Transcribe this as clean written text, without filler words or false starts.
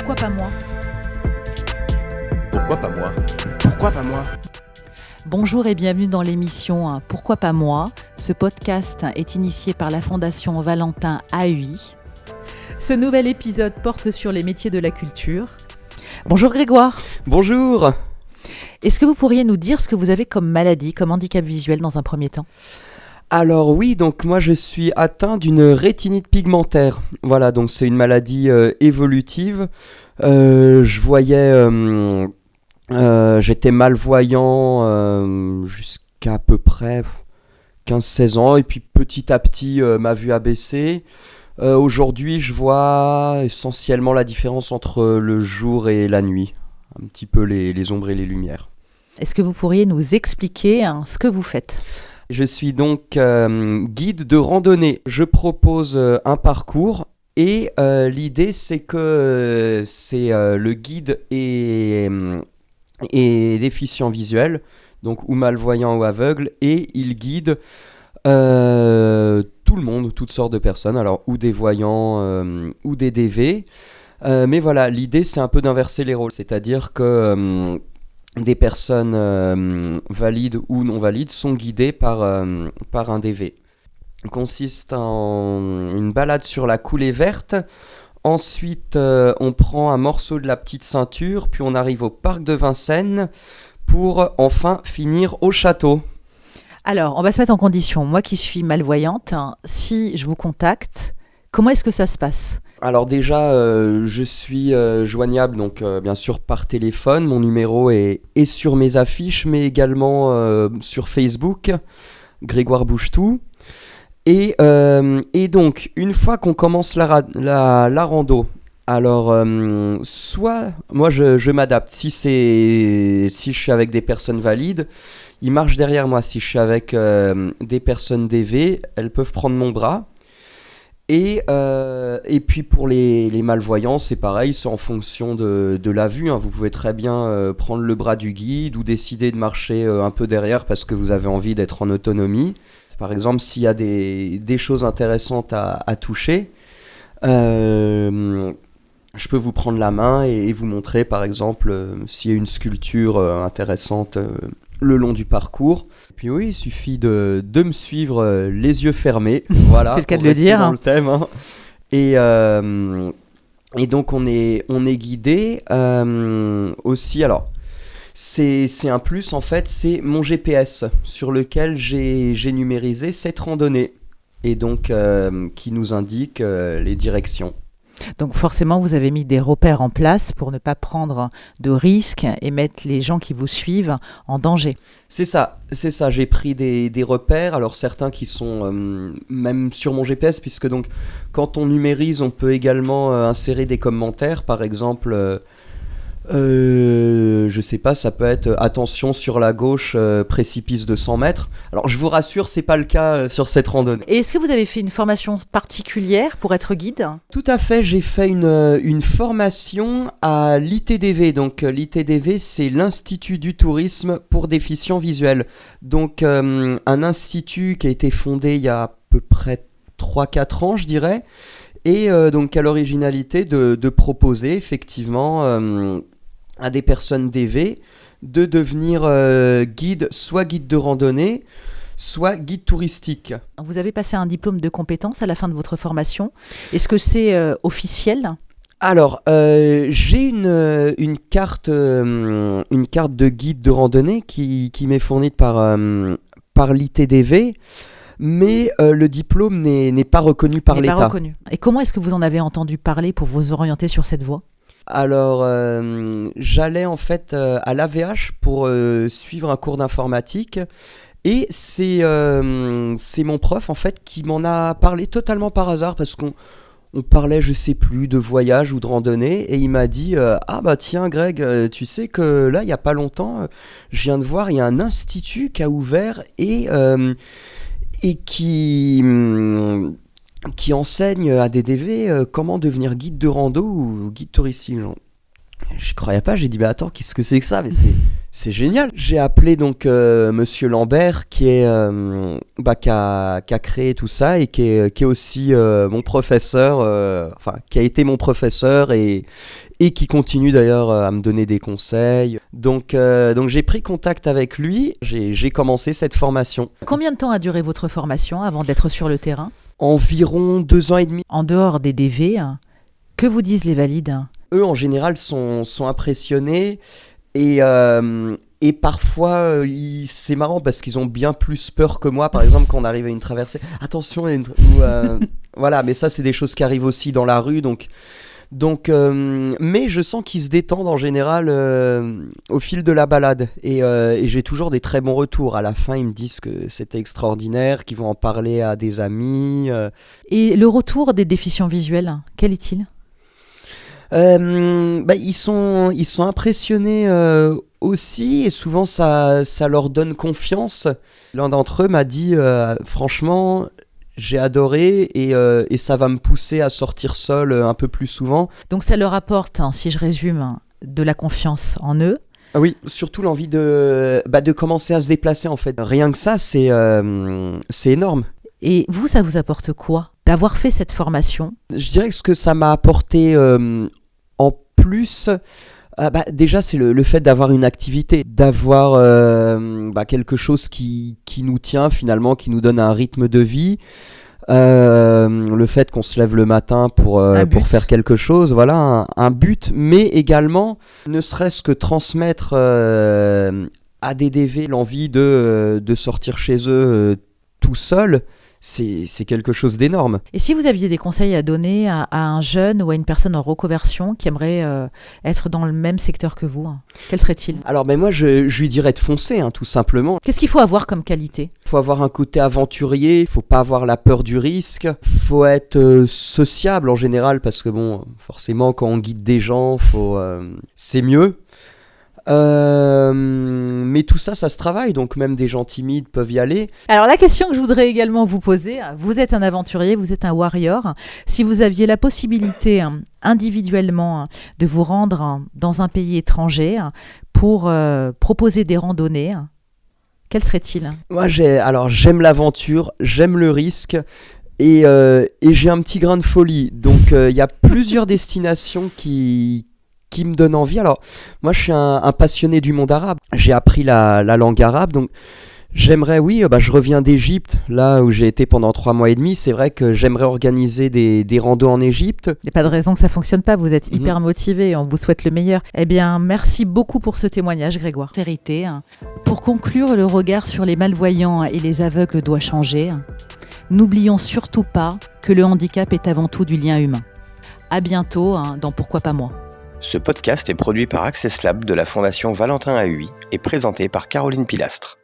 Pourquoi pas moi ? Pourquoi pas moi ? Pourquoi pas moi ? Bonjour et bienvenue dans l'émission Pourquoi pas moi ? Ce podcast est initié par la Fondation Valentin AUI. Ce nouvel épisode porte sur les métiers de la culture. Bonjour Grégoire. Bonjour. Est-ce que vous pourriez nous dire ce que vous avez comme maladie, comme handicap visuel dans un premier temps ? Alors oui, donc moi je suis atteint d'une rétinite pigmentaire. Voilà, donc c'est une maladie évolutive. J'étais malvoyant jusqu'à peu près 15-16 ans et puis petit à petit ma vue a baissé. Aujourd'hui je vois essentiellement la différence entre le jour et la nuit, un petit peu les ombres et les lumières. Est-ce que vous pourriez nous expliquer ce que vous faites ? Je suis donc guide de randonnée. Je propose un parcours et l'idée c'est que le guide est déficient visuel, donc ou malvoyant ou aveugle, et il guide tout le monde, toutes sortes de personnes, alors ou des voyants ou des DV. Mais voilà, l'idée c'est un peu d'inverser les rôles, c'est-à-dire que des personnes valides ou non valides sont guidées par un DV. Il consiste en une balade sur la coulée verte. Ensuite, on prend un morceau de la petite ceinture, puis on arrive au parc de Vincennes pour enfin finir au château. Alors, on va se mettre en condition. Moi qui suis malvoyante, si je vous contacte, comment est-ce que ça se passe ? Alors déjà, je suis joignable donc bien sûr par téléphone. Mon numéro est sur mes affiches, mais également sur Facebook, Grégoire Bouchetou. Et donc, une fois qu'on commence la rando, alors soit moi je m'adapte. Si je suis avec des personnes valides, ils marchent derrière moi. Si je suis avec des personnes DV, elles peuvent prendre mon bras. Et puis pour les malvoyants, c'est pareil, c'est en fonction de la vue. Vous pouvez très bien prendre le bras du guide ou décider de marcher un peu derrière parce que vous avez envie d'être en autonomie. Par exemple, s'il y a des choses intéressantes à toucher, je peux vous prendre la main et vous montrer, par exemple, s'il y a une sculpture intéressante le long du parcours. Puis oui, il suffit de me suivre les yeux fermés. Voilà, c'est le cas de le dire. Dans le thème. Et donc, on est guidé aussi. Alors, c'est un plus, en fait, c'est mon GPS sur lequel j'ai numérisé cette randonnée et donc qui nous indique les directions. Donc forcément, vous avez mis des repères en place pour ne pas prendre de risques et mettre les gens qui vous suivent en danger. C'est ça. J'ai pris des repères, alors certains qui sont même sur mon GPS, puisque donc quand on numérise, on peut également insérer des commentaires, par exemple... je sais pas, ça peut être attention sur la gauche, précipice de 100 mètres. Alors je vous rassure, c'est pas le cas sur cette randonnée. Et est-ce que vous avez fait une formation particulière pour être guide ? Tout à fait, j'ai fait une formation à l'ITDV. Donc l'ITDV, c'est l'Institut du tourisme pour déficients visuels. Donc un institut qui a été fondé il y a à peu près 3-4 ans, je dirais. Et donc à l'originalité de proposer effectivement à des personnes DV de devenir guide, soit guide de randonnée, soit guide touristique. Vous avez passé un diplôme de compétence à la fin de votre formation. Est-ce que c'est officiel ? Alors, j'ai une carte de guide de randonnée qui m'est fournie par l'ITDV. Mais le diplôme n'est pas reconnu par l'État. Pas reconnu. Et comment est-ce que vous en avez entendu parler pour vous orienter sur cette voie ? Alors, j'allais en fait à l'AVH pour suivre un cours d'informatique. Et c'est mon prof en fait qui m'en a parlé totalement par hasard parce qu'on parlait, je sais plus, de voyage ou de randonnée. Et il m'a dit ah bah tiens Greg, tu sais que là, il n'y a pas longtemps, je viens de voir, il y a un institut qui a ouvert et qui enseigne à des DV comment devenir guide de rando ou guide touristique. Je croyais pas, j'ai dit attends, qu'est-ce que c'est que ça ? Mais C'est génial. J'ai appelé donc Monsieur Lambert qui a créé tout ça et qui est aussi mon professeur, qui a été mon professeur et qui continue d'ailleurs à me donner des conseils. Donc j'ai pris contact avec lui, j'ai commencé cette formation. Combien de temps a duré votre formation avant d'être sur le terrain ? Environ 2 ans et demi. En dehors des DV, que vous disent les valides ? Eux en général sont impressionnés. Et parfois, c'est marrant parce qu'ils ont bien plus peur que moi. Par exemple, quand on arrive à une traversée, attention, voilà. Mais ça, c'est des choses qui arrivent aussi dans la rue. Donc, mais je sens qu'ils se détendent en général au fil de la balade. Et j'ai toujours des très bons retours. À la fin, ils me disent que c'était extraordinaire, qu'ils vont en parler à des amis. Et le retour des déficients visuels, quel est-il ? Ils sont impressionnés aussi et souvent ça leur donne confiance. L'un d'entre eux m'a dit franchement j'ai adoré et ça va me pousser à sortir seul un peu plus souvent. Donc ça leur apporte, si je résume, de la confiance en eux. Ah oui, surtout l'envie de commencer à se déplacer en fait. Rien que ça c'est énorme. Et vous, ça vous apporte quoi d'avoir fait cette formation ? Je dirais que ce que ça m'a apporté en plus, déjà c'est le fait d'avoir une activité, d'avoir quelque chose qui nous tient finalement, qui nous donne un rythme de vie. Le fait qu'on se lève le matin pour faire quelque chose, voilà, un but, mais également ne serait-ce que transmettre à des DV l'envie de sortir chez eux tout seul. C'est quelque chose d'énorme. Et si vous aviez des conseils à donner à un jeune ou à une personne en reconversion qui aimerait être dans le même secteur que vous, quel serait-il ? Alors moi je lui dirais de foncer, tout simplement. Qu'est-ce qu'il faut avoir comme qualité ? Il faut avoir un côté aventurier, il ne faut pas avoir la peur du risque, il faut être sociable en général parce que forcément quand on guide des gens, c'est mieux. Mais tout ça se travaille, donc même des gens timides peuvent y aller. Alors la question que je voudrais également vous poser, vous êtes un aventurier, vous êtes un warrior. Si vous aviez la possibilité individuellement de vous rendre dans un pays étranger pour proposer des randonnées, quel serait-il ? Moi j'aime l'aventure, j'aime le risque. Et j'ai un petit grain de folie. Donc il y a plusieurs destinations qui me donne envie. Alors, moi, je suis un passionné du monde arabe. J'ai appris la langue arabe, donc j'aimerais, je reviens d'Égypte, là où j'ai été pendant 3 mois et demi. C'est vrai que j'aimerais organiser des randos en Égypte. Il n'y a pas de raison que ça ne fonctionne pas, vous êtes hyper motivé, on vous souhaite le meilleur. Eh bien, merci beaucoup pour ce témoignage, Grégoire. Vérité, pour conclure, le regard sur les malvoyants et les aveugles doit changer. N'oublions surtout pas que le handicap est avant tout du lien humain. À bientôt dans Pourquoi pas moi. Ce podcast est produit par Access Lab de la Fondation Valentin AUI et présenté par Caroline Pilastre.